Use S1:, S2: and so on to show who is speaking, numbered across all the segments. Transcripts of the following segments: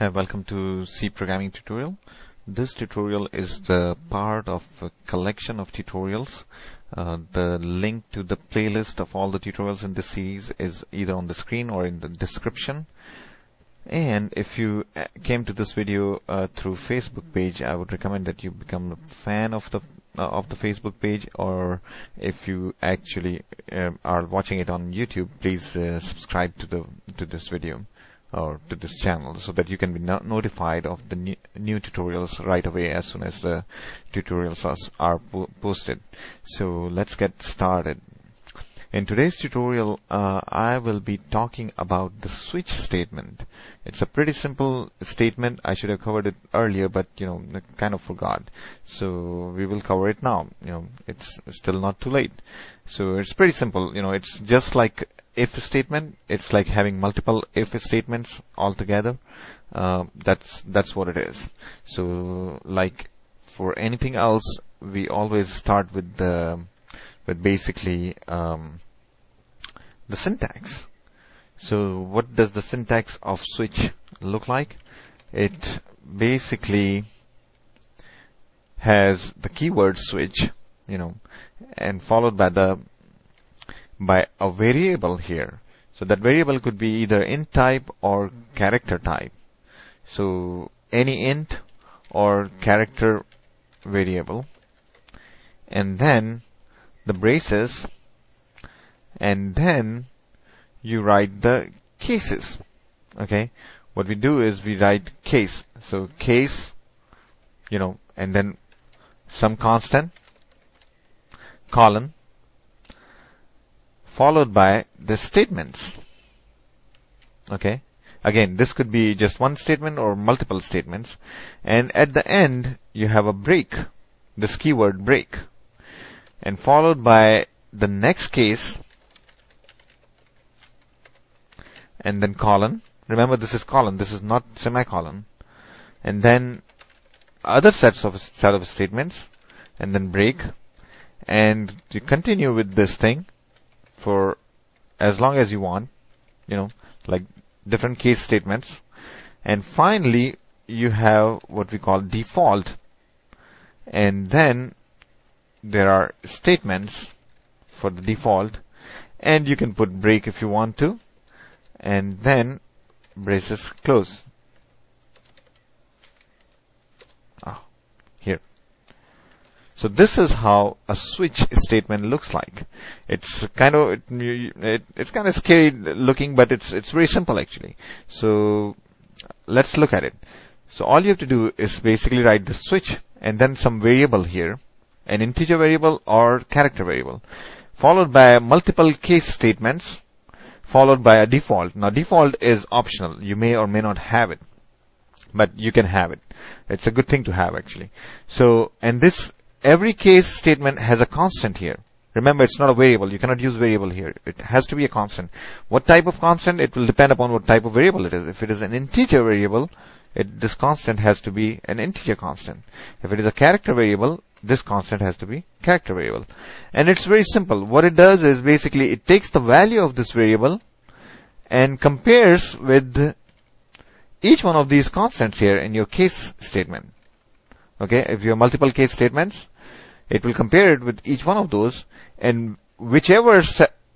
S1: Hi, welcome to C programming tutorial. This tutorial is the part of a collection of tutorials. The link to the playlist of all the tutorials in this series is either on the screen or in the description. And if you came to this video through Facebook page, I would recommend that you become a fan of the Facebook page, or if you actually are watching it on YouTube, please subscribe to this video or to this channel so that you can be notified of the new tutorials right away as soon as the tutorials are posted. So let's get started. In today's tutorial, I will be talking about the switch statement. It's a pretty simple statement. I should have covered it earlier, but I kind of forgot. So we will cover it now. It's still not too late. So it's pretty simple. It's just like if statement. It's like having multiple if statements all together. That's what it is. So like for anything else, we always start with basically the syntax. So what does the syntax of switch look like? It basically has the keyword switch, and followed by a variable here. So that variable could be either int type or character type. So any int or character variable, and then the braces, and then you write the cases. Okay, what we do is we write case. So case, and then some constant, colon, followed by the statements. Okay, again, this could be just one statement or multiple statements, and at the end you have a break, this keyword break, and followed by the next case, and then colon. Remember, this is colon, this is not semicolon. And then other set of statements, and then break, and you continue with this thing for as long as you want, like different case statements. And finally you have what we call default, and then there are statements for the default, and you can put break if you want to, and then braces close. Here. So this is how a switch statement looks like. It's kind of scary looking, but it's very simple actually. So let's look at it. So all you have to do is basically write the switch and then some variable here, an integer variable or character variable, followed by multiple case statements, followed by a default. Now default is optional. You may or may not have it, but you can have it. It's a good thing to have actually. So, and this, every case statement has a constant here. Remember, it's not a variable. You cannot use variable here. It has to be a constant. What type of constant? It will depend upon what type of variable it is. If it is an integer variable, this constant has to be an integer constant. If it is a character variable, this constant has to be character variable. And it's very simple. What it does is basically it takes the value of this variable and compares with each one of these constants here in your case statement. Okay, if you have multiple case statements, it will compare it with each one of those, and whichever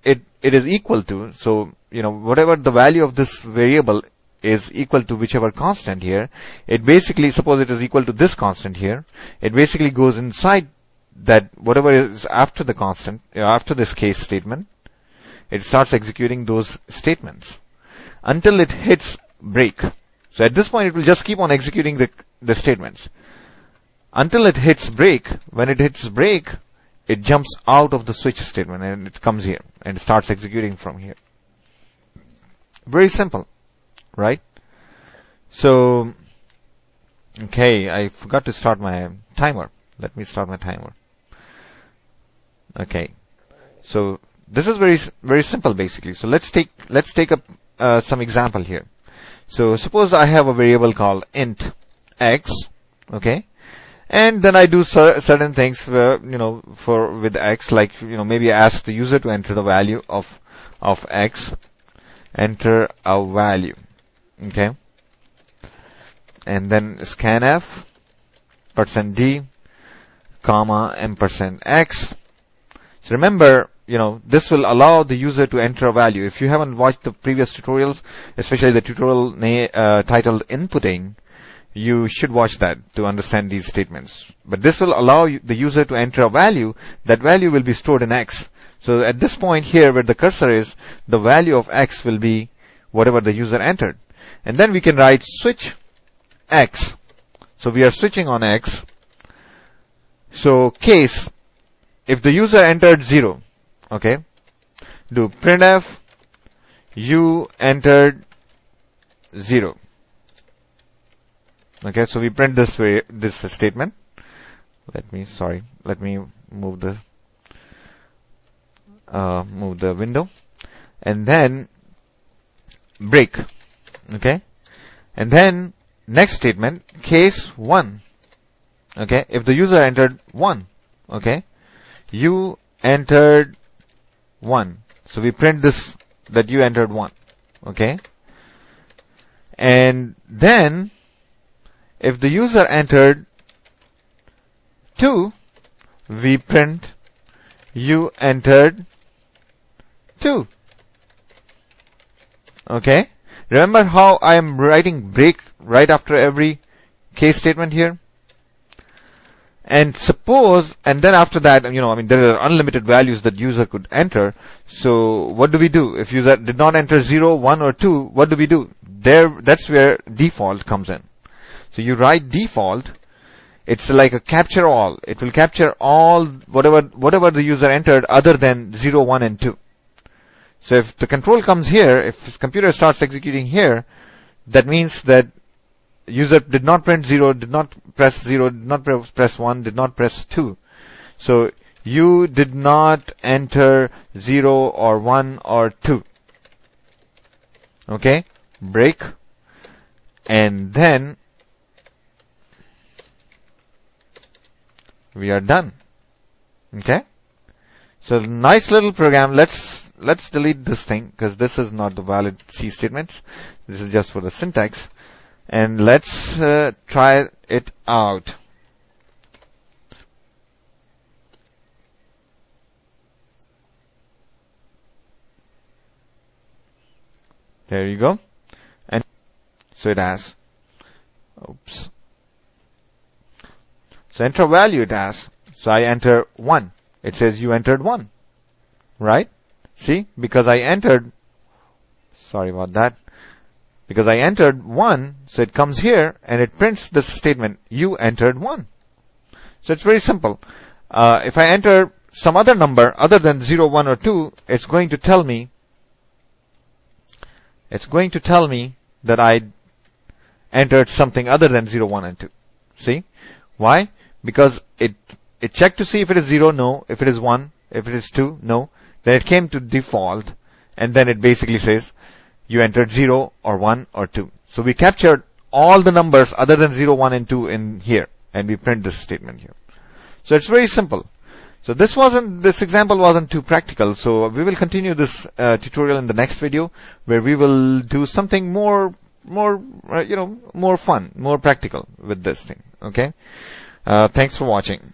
S1: it is equal to, so whatever the value of this variable is equal to whichever constant here, it basically, suppose it is equal to this constant here, it basically goes inside that whatever is after the constant, after this case statement, it starts executing those statements until it hits break. So at this point it will just keep on executing the statements until it hits break. When it hits break, it jumps out of the switch statement and it comes here and starts executing from here. Very simple, right? So, okay, I forgot to start my timer. Let me start my timer. Okay, so this is very, very simple basically. So let's take up some example here. So suppose I have a variable called int x, okay, and then I do certain things with x, like maybe I ask the user to enter the value of x, enter a value, okay. and then scanf, %d, comma, %x. So remember, this will allow the user to enter a value. If you haven't watched the previous tutorials, especially the tutorial titled inputting, you should watch that to understand these statements. But this will allow the user to enter a value. That value will be stored in X. So at this point here where the cursor is, the value of X will be whatever the user entered. And then we can write switch X. So we are switching on X. So case, if the user entered 0, okay, do printf you entered 0. Okay, so we print this statement. Let me move the window, and then break. Okay, and then next statement, case 1. Okay, if the user entered 1, okay, you entered 1. So we print this, that you entered 1. Okay, and then if the user entered 2, we print you entered 2. Okay, remember how I am writing break right after every case statement here? And suppose, and then after that, there are unlimited values that user could enter. So what do we do? If user did not enter 0, 1, or 2, what do we do? That's where default comes in. So you write default. It's like a capture all. It will capture all, whatever the user entered other than 0, 1, and 2. So if the control comes here, if computer starts executing here, that means that user did not print 0, did not press 0, did not press 1, did not press 2. So you did not enter 0 or 1 or 2. Okay, break, and then we are done. Okay, so nice little program. Let's delete this thing because this is not the valid C statements. This is just for the syntax. And let's try it out. There you go. And so it has, oops. So enter value it has. So I enter 1. It says you entered 1. Right? See? Because I entered, sorry about that. Because I entered 1, so it comes here and it prints this statement, you entered 1. So it's very simple. If I enter some other number other than 0, 1, or 2, it's going to tell me that I entered something other than 0, 1, and 2. See? Why? Because it checked to see if it is 0, no. If it is 1, if it is 2, no. Then it came to default, and then it basically says, you entered 0 or 1 or 2. So we captured all the numbers other than 0, 1, and 2 in here, and we print this statement here. So it's very simple. So this example wasn't too practical. So we will continue this tutorial in the next video, where we will do something more fun, more practical with this thing. Okay. Thanks for watching.